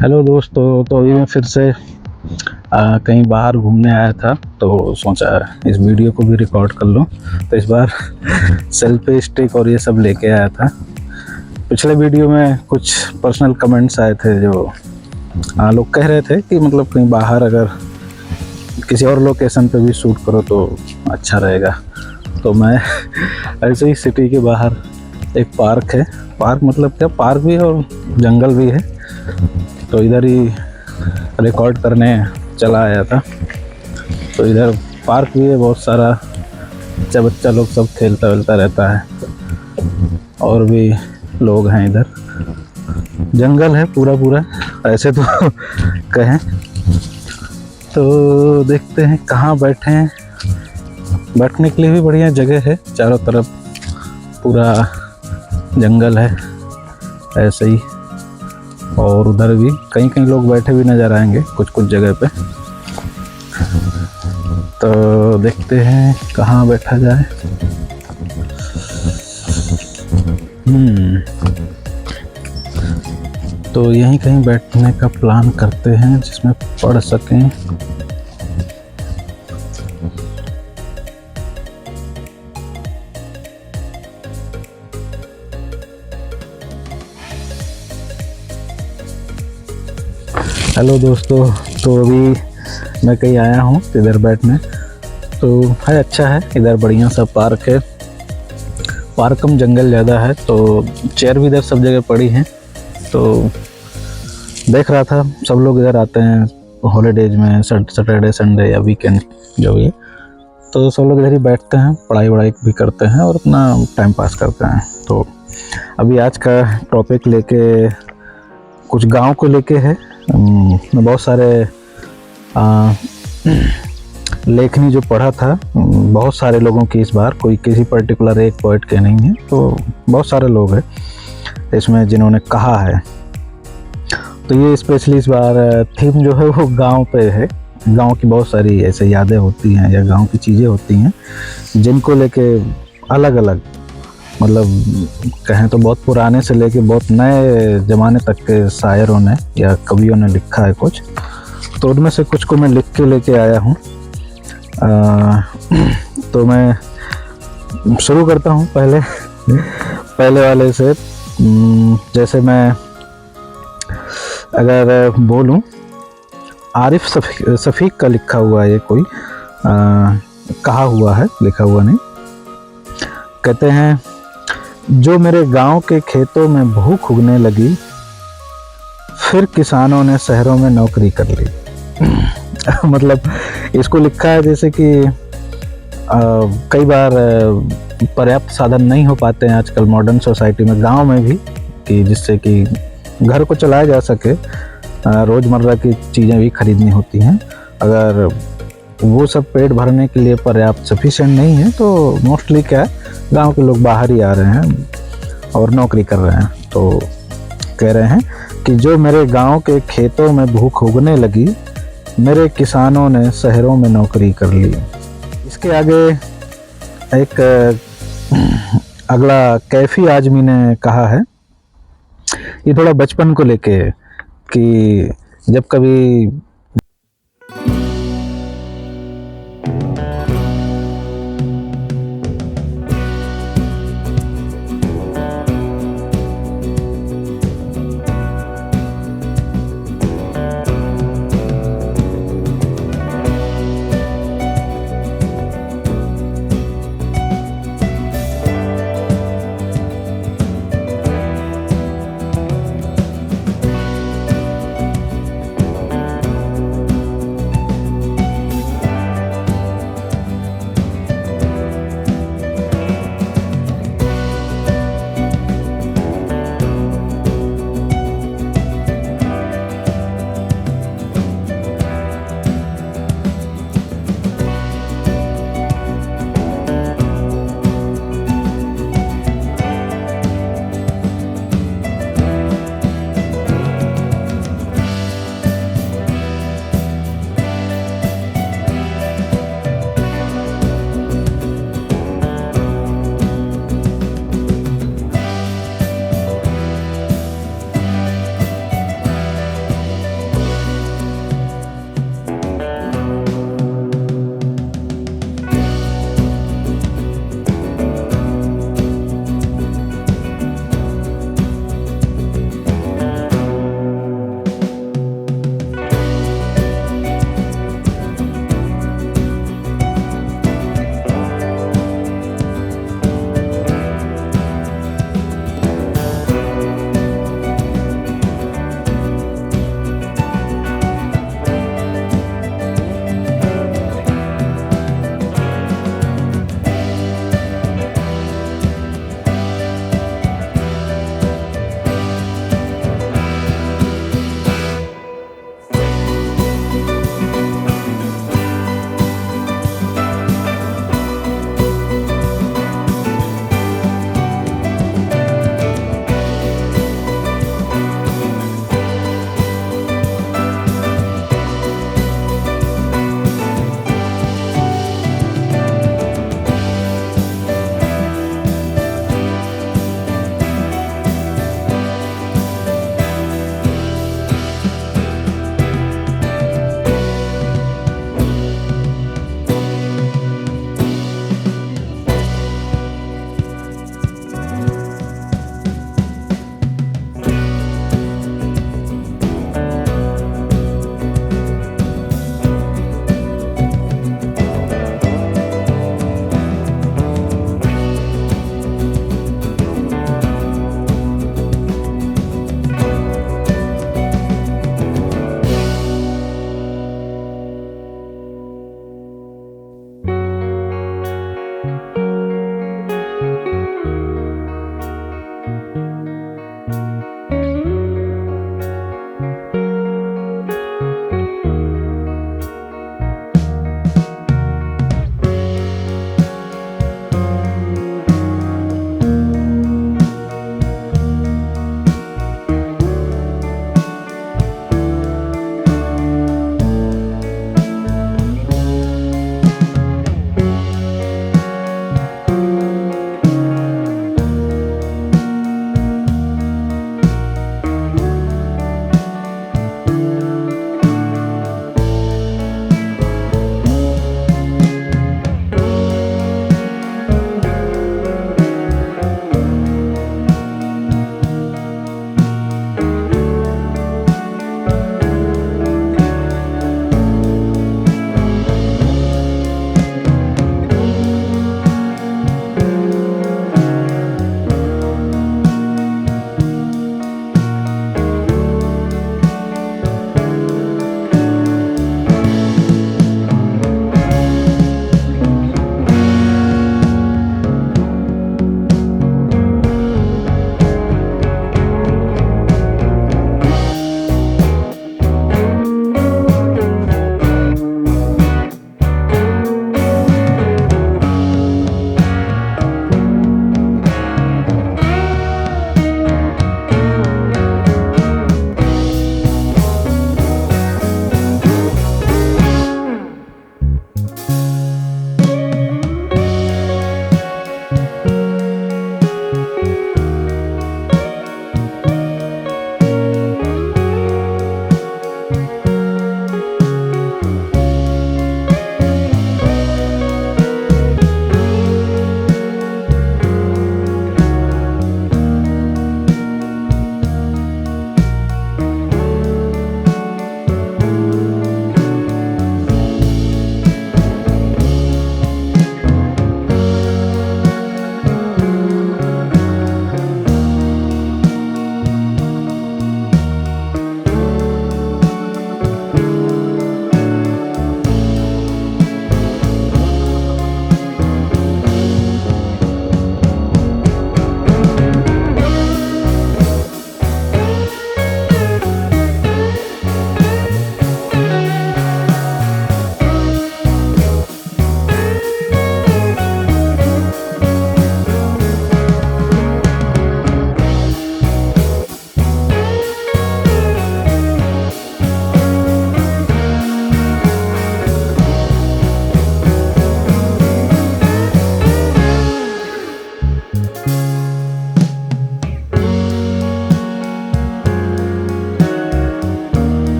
Hello दोस्तों। तो अभी मैं फिर से कहीं बाहर घूमने आया था, तो सोचा इस वीडियो को भी रिकॉर्ड कर लूं। तो इस बार सेल्फी स्टिक और ये सब लेके आया था। पिछले वीडियो में कुछ पर्सनल कमेंट्स आए थे जो लोग कह रहे थे कि मतलब कहीं बाहर अगर किसी और लोकेशन पे भी शूट करो तो अच्छा रहेगा। तो मैं ऐसे ही सिटी के बाहर एक पार्क है, पार्क मतलब क्या, पार्क भी है और जंगल भी है, तो इधर ही रिकॉर्ड करने चला आया था। तो इधर पार्क भी है, बहुत सारा बच्चा लोग सब खेलता वेलता रहता है, और भी लोग हैं इधर। जंगल है पूरा पूरा ऐसे तो कहें। तो देखते हैं कहाँ बैठे हैं। बैठने के लिए भी बढ़िया जगह है, चारों तरफ पूरा जंगल है ऐसे ही, और उधर भी कहीं कहीं लोग बैठे भी नज़र आएंगे कुछ कुछ जगह पे। तो देखते हैं कहाँ बैठा जाए। तो यहीं कहीं बैठने का प्लान करते हैं जिसमें पढ़ सकें। हेलो दोस्तों, तो अभी मैं कहीं आया हूँ इधर बैठने। तो है, अच्छा है इधर, बढ़िया सा पार्क है। पार्क कम जंगल ज़्यादा है, तो चेयर भी इधर सब जगह पड़ी हैं। तो देख रहा था सब लोग इधर आते हैं हॉलीडेज में, सैटरडे संडे या वीकेंड जो भी है, तो सब लोग इधर ही बैठते हैं, पढ़ाई वढ़ाई भी करते हैं और अपना टाइम पास करते हैं। तो अभी आज का टॉपिक लेके कुछ गांव को लेके है। बहुत सारे लेखनी जो पढ़ा था, बहुत सारे लोगों की इस बार, कोई किसी पर्टिकुलर एक पोइट के नहीं है, तो बहुत सारे लोग हैं इसमें जिन्होंने कहा है। तो ये स्पेशली इस बार थीम जो है वो गांव पे है। गांव की बहुत सारी ऐसे यादें होती हैं या गांव की चीज़ें होती हैं जिनको लेके अलग अलग, मतलब कहें तो बहुत पुराने से लेके बहुत नए ज़माने तक के शायरों ने या कवियों ने लिखा है कुछ। तो उनमें से कुछ को मैं लिख के लेके आया हूँ। तो मैं शुरू करता हूँ पहले वाले से। जैसे मैं अगर बोलूँ, आरिफ सफ़ीक का लिखा हुआ है ये, कोई कहा हुआ है, लिखा हुआ नहीं। कहते हैं, जो मेरे गांव के खेतों में भूख उगने लगी, फिर किसानों ने शहरों में नौकरी कर ली। मतलब इसको लिखा है जैसे कि कई बार पर्याप्त साधन नहीं हो पाते हैं आजकल मॉडर्न सोसाइटी में, गांव में भी, कि जिससे कि घर को चलाया जा सके। रोज़मर्रा की चीज़ें भी खरीदनी होती हैं। अगर वो सब पेट भरने के लिए पर्याप्त सफिशिएंट नहीं है, तो मोस्टली क्या है, गांव के लोग बाहर ही आ रहे हैं और नौकरी कर रहे हैं। तो कह रहे हैं कि जो मेरे गांव के खेतों में भूख उगने लगी, मेरे किसानों ने शहरों में नौकरी कर ली। इसके आगे एक अगला कैफी आजमी ने कहा है, ये थोड़ा बचपन को लेके, कि जब कभी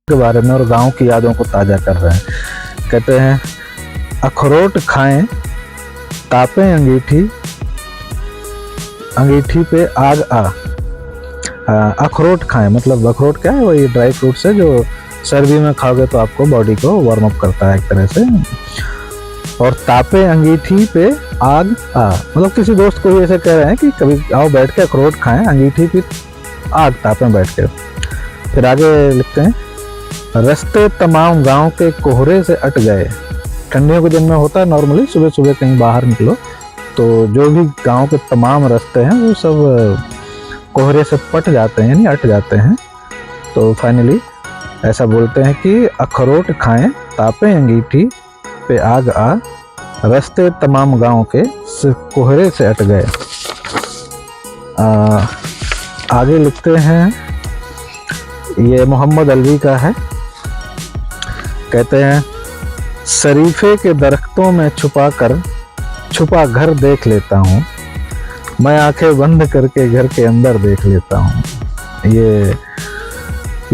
के बारे में और गांव की यादों को ताज़ा कर रहे हैं। कहते हैं अखरोट खाएं तापें अंगीठी, अंगीठी पे आग आ। अखरोट खाएं मतलब अखरोट क्या है, वही ड्राई फ्रूट्स है जो सर्दी में खाओगे तो आपको बॉडी को वार्म अप करता है एक तरह से। और तापे अंगीठी पे आग आ, मतलब किसी दोस्त को ही ऐसे कह रहे हैं कि कभी आओ बैठ के अखरोट खाएं, अंगीठी पे आग तापें बैठ के। फिर आगे लिखते हैं रास्ते तमाम गांव के कोहरे से अट गए। ठंडियों के दिन में होता है नॉर्मली, सुबह सुबह कहीं बाहर निकलो तो जो भी गांव के तमाम रास्ते हैं वो सब कोहरे से पट जाते हैं, यानी अट जाते हैं। तो फाइनली ऐसा बोलते हैं कि अखरोट खाएं तापें अंगीठी पे आग आ, रास्ते तमाम गांव के कोहरे से अट गए। आगे लिखते हैं, ये मोहम्मद अलवी का है। कहते हैं शरीफे के दरख्तों में छुपा घर देख लेता हूँ, मैं आंखें बंद करके घर के अंदर देख लेता हूँ। ये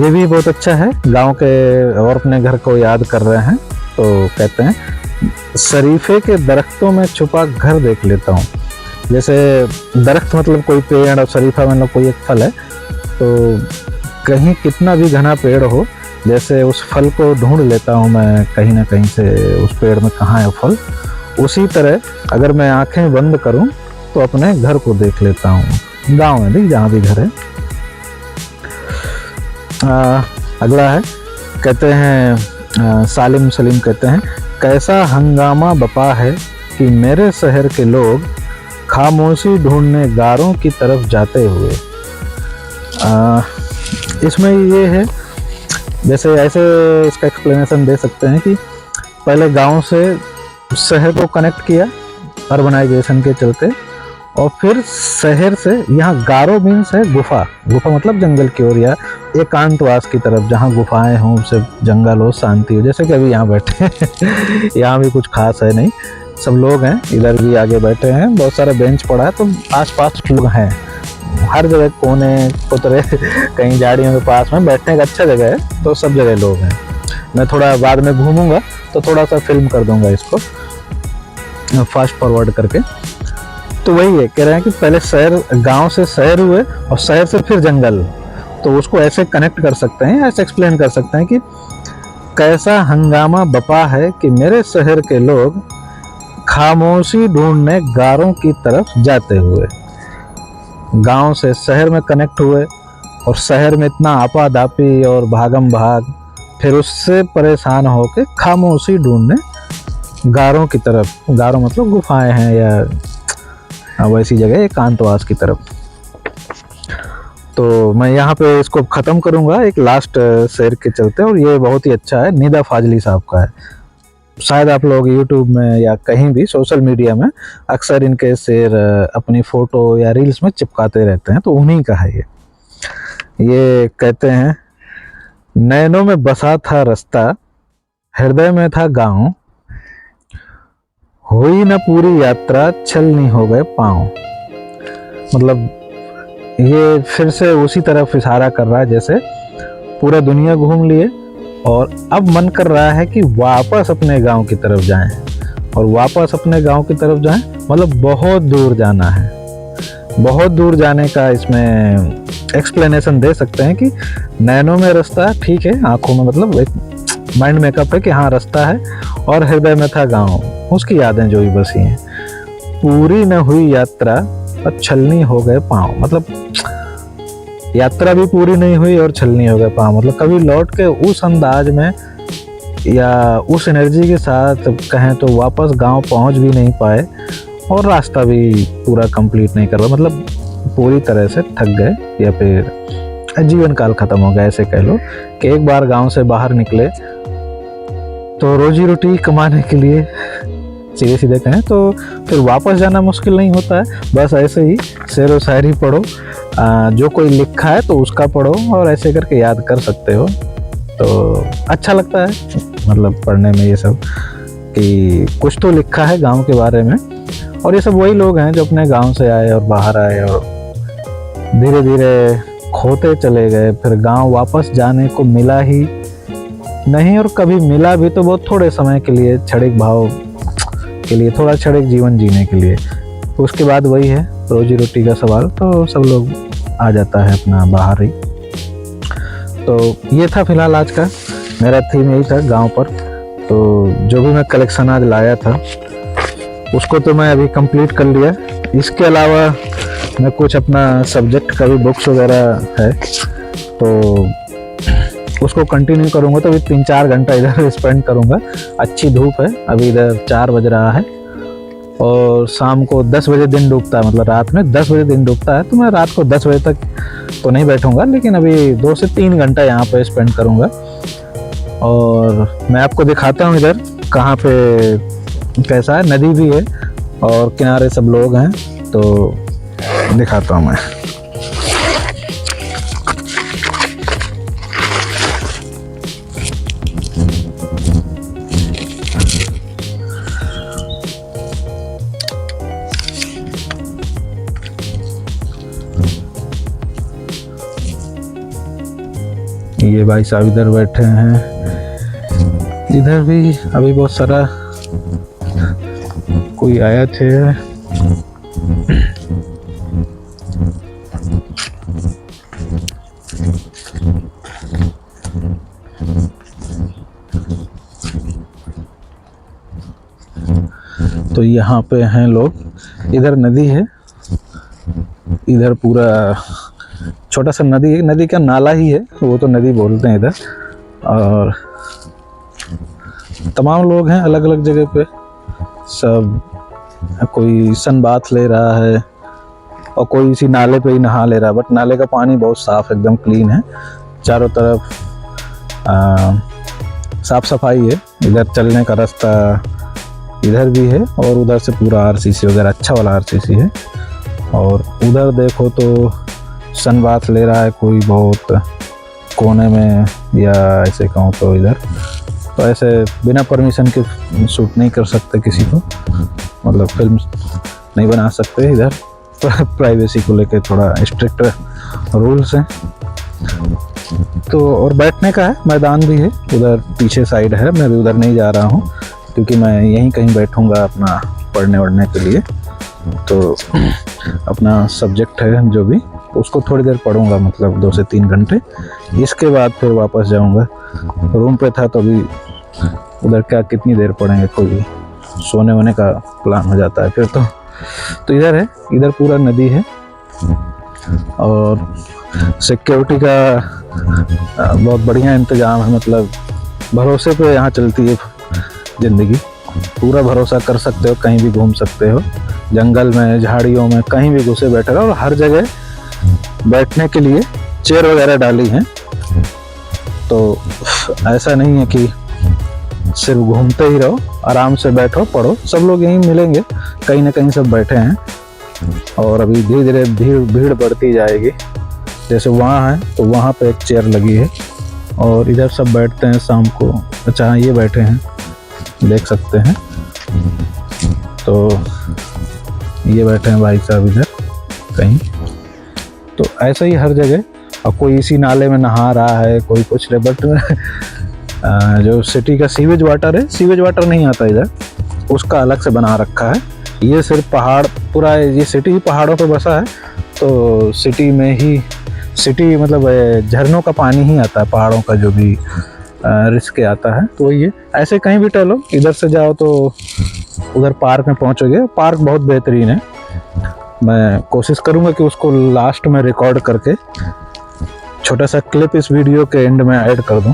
भी बहुत अच्छा है, गांव के और अपने घर को याद कर रहे हैं। तो कहते हैं शरीफे के दरख्तों में छुपा घर देख लेता हूँ। जैसे दरख्त मतलब कोई पेड़ और शरीफा मतलब कोई एक फल है, तो कहीं कितना भी घना पेड़ हो, जैसे उस फल को ढूंढ लेता हूँ मैं कहीं ना कहीं से, उस पेड़ में कहाँ है फल। उसी तरह अगर मैं आंखें बंद करूँ तो अपने घर को देख लेता हूँ, गांव में भी जहाँ भी घर है। अगला है, कहते हैं सालिम सलीम कहते हैं कैसा हंगामा बपा है कि मेरे शहर के लोग खामोशी ढूंढने गारों की तरफ जाते हुए। इसमें ये है, जैसे ऐसे इसका एक्सप्लेनेशन दे सकते हैं कि पहले गांव से शहर को कनेक्ट किया अर्बनाइजेशन के चलते, और फिर शहर से यहाँ गारो मीन्स है गुफा, गुफा मतलब जंगल की ओर या एकांतवास की तरफ, जहाँ गुफाएं हों, सिर्फ जंगल हो, शांति हो। जैसे कि अभी यहाँ बैठे हैं यहाँ भी कुछ खास है नहीं, सब लोग हैं, इधर भी आगे बैठे हैं, बहुत सारा बेंच पड़ा है, तो आसपास लोग हैं हर जगह, कोने कोतरे कहीं झाड़ियों के पास में बैठने का अच्छा जगह है, तो सब जगह लोग हैं। मैं थोड़ा बाद में घूमूंगा तो थोड़ा सा फिल्म कर दूंगा इसको फास्ट फॉरवर्ड करके। तो वही है, कह रहे हैं कि पहले शहर, गांव से शहर हुए और शहर से फिर जंगल, तो उसको ऐसे कनेक्ट कर सकते हैं, ऐसे एक्सप्लेन कर सकते हैं कि कैसा हंगामा बपा है कि मेरे शहर के लोग खामोशी ढूंढने गारों की तरफ जाते हुए। गांव से शहर में कनेक्ट हुए और शहर में इतना आपादापी और भागम भाग, फिर उससे परेशान होकर खामोशी ढूंढने गारों की तरफ, गारों मतलब गुफाएं हैं या वैसी जगह एकांतवास की तरफ। तो मैं यहाँ पे इसको ख़त्म करूँगा एक लास्ट शेर के चलते, और ये बहुत ही अच्छा है, निदा फाजली साहब का है। शायद आप लोग YouTube में या कहीं भी सोशल मीडिया में अक्सर इनके शेर अपनी फ़ोटो या रील्स में चिपकाते रहते हैं, तो उन्हीं का है ये कहते हैं नैनों में बसा था रास्ता, हृदय में था गाँव, हुई न पूरी यात्रा छलनी हो गए पाँव। मतलब ये फिर से उसी तरफ इशारा कर रहा है जैसे पूरा दुनिया घूम लिए और अब मन कर रहा है कि वापस अपने गांव की तरफ जाएं, और वापस अपने गांव की तरफ जाएं मतलब बहुत दूर जाना है। बहुत दूर जाने का इसमें एक्सप्लेनेशन दे सकते हैं कि नैनों में रास्ता, ठीक है, आंखों में मतलब एक माइंड मेकअप है कि हाँ रास्ता है, और हृदय में था गांव, उसकी यादें जो भी बसी हैं। पूरी न हुई यात्रा और छलनी हो गए पाँव, मतलब यात्रा भी पूरी नहीं हुई और छलनी हो गए पाँव, मतलब कभी लौट के उस अंदाज में या उस एनर्जी के साथ कहें तो वापस गांव पहुंच भी नहीं पाए, और रास्ता भी पूरा कंप्लीट नहीं कर पाए, मतलब पूरी तरह से थक गए या फिर जीवन काल खत्म हो गया। ऐसे कह लो कि एक बार गांव से बाहर निकले तो रोजी रोटी कमाने के लिए, सीधे सीधे कहें तो फिर वापस जाना मुश्किल नहीं होता है। बस ऐसे ही शेर व शायरी पढ़ो, जो कोई लिखा है तो उसका पढ़ो, और ऐसे करके याद कर सकते हो, तो अच्छा लगता है मतलब पढ़ने में ये सब, कि कुछ तो लिखा है गांव के बारे में। और ये सब वही लोग हैं जो अपने गांव से आए और बाहर आए और धीरे धीरे खोते चले गए, फिर गांव वापस जाने को मिला ही नहीं, और कभी मिला भी तो बहुत थोड़े समय के लिए, क्षणिक भाव के लिए, थोड़ा क्षणिक जीवन जीने के लिए। उसके बाद वही है रोजी रोटी का सवाल, तो सब लोग आ जाता है अपना बाहर ही। तो ये था फिलहाल आज का मेरा थीम, यही था गांव पर। तो जो भी मैं कलेक्शन आज लाया था उसको तो मैं अभी कंप्लीट कर लिया। इसके अलावा मैं कुछ अपना सब्जेक्ट का भी बुक्स वगैरह है तो उसको कंटिन्यू करूँगा। तो अभी 3-4 घंटा इधर स्पेंड करूँगा। अच्छी धूप है, अभी इधर 4 बज रहा है और शाम को 10 बजे दिन डूबता है, मतलब रात में 10 बजे दिन डूबता है। तो मैं रात को 10 बजे तक तो नहीं बैठूँगा, लेकिन अभी 2 से 3 घंटा यहाँ पे स्पेंड करूँगा। और मैं आपको दिखाता हूँ इधर कहाँ पे कैसा है। नदी भी है और किनारे सब लोग हैं, तो दिखाता हूँ मैं। ये भाई साहब इधर बैठे हैं, इधर भी अभी बहुत सारा कोई आया थे। तो यहाँ पे हैं लोग, इधर नदी है, इधर पूरा छोटा सा नदी का नाला ही है, वो तो नदी बोलते हैं इधर। और तमाम लोग हैं अलग अलग जगह पे, सब कोई सन बाथ ले रहा है और कोई इसी नाले पे ही नहा ले रहा है। बट नाले का पानी बहुत साफ, एकदम क्लीन है, चारों तरफ साफ सफाई है। इधर चलने का रास्ता इधर भी है और उधर से पूरा आरसीसी वगैरह अच्छा वाला आरसीसी है। और उधर देखो तो सन बाथ ले रहा है कोई बहुत कोने में, या ऐसे कहूँ तो इधर तो ऐसे बिना परमिशन के शूट नहीं कर सकते किसी को, मतलब फिल्म नहीं बना सकते इधर। प्राइवेसी को लेके थोड़ा स्ट्रिक्ट रूल्स हैं। तो और बैठने का है, मैदान भी है उधर पीछे साइड है। मैं भी उधर नहीं जा रहा हूँ क्योंकि मैं यहीं कहीं बैठूँगा अपना पढ़ने वढ़ने के लिए। तो अपना सब्जेक्ट है जो भी, उसको थोड़ी देर पढ़ूंगा, मतलब 2 से 3 घंटे। इसके बाद फिर वापस जाऊंगा। रूम पे था तो अभी उधर क्या कितनी देर पढ़ेंगे, कोई सोने वोने का प्लान हो जाता है फिर तो इधर है, इधर पूरा नदी है और सिक्योरिटी का बहुत बढ़िया इंतजाम है। मतलब भरोसे पे यहाँ चलती है ज़िंदगी, पूरा भरोसा कर सकते हो, कहीं भी घूम सकते हो, जंगल में झाड़ियों में कहीं भी घुसे बैठे रहो। और हर जगह बैठने के लिए चेयर वगैरह डाली हैं, तो ऐसा नहीं है कि सिर्फ घूमते ही रहो, आराम से बैठो पढ़ो। सब लोग यहीं मिलेंगे, कहीं ना कहीं सब बैठे हैं। और अभी धीरे धीरे भीड़ बढ़ती जाएगी। जैसे वहाँ है तो वहाँ पे एक चेयर लगी है और इधर सब बैठते हैं शाम को। अच्छा ये बैठे हैं, देख सकते हैं। तो ये बैठे हैं भाई साहब इधर कहीं। तो ऐसा ही हर जगह, और कोई इसी नाले में नहा रहा है, कोई कुछ रहे। बट जो सिटी का सीवेज वाटर है, सीवेज वाटर नहीं आता इधर, उसका अलग से बना रखा है। ये सिर्फ पहाड़, पूरा ये सिटी ही पहाड़ों पर बसा है। तो सिटी में ही, सिटी मतलब झरनों का पानी ही आता है, पहाड़ों का जो भी रिस्क आता है। तो ये ऐसे कहीं भी टहलो, इधर से जाओ तो उधर पार्क में पहुंचोगे। पार्क बहुत बेहतरीन है। मैं कोशिश करूंगा कि उसको लास्ट में रिकॉर्ड करके छोटा सा क्लिप इस वीडियो के एंड में ऐड कर दूं।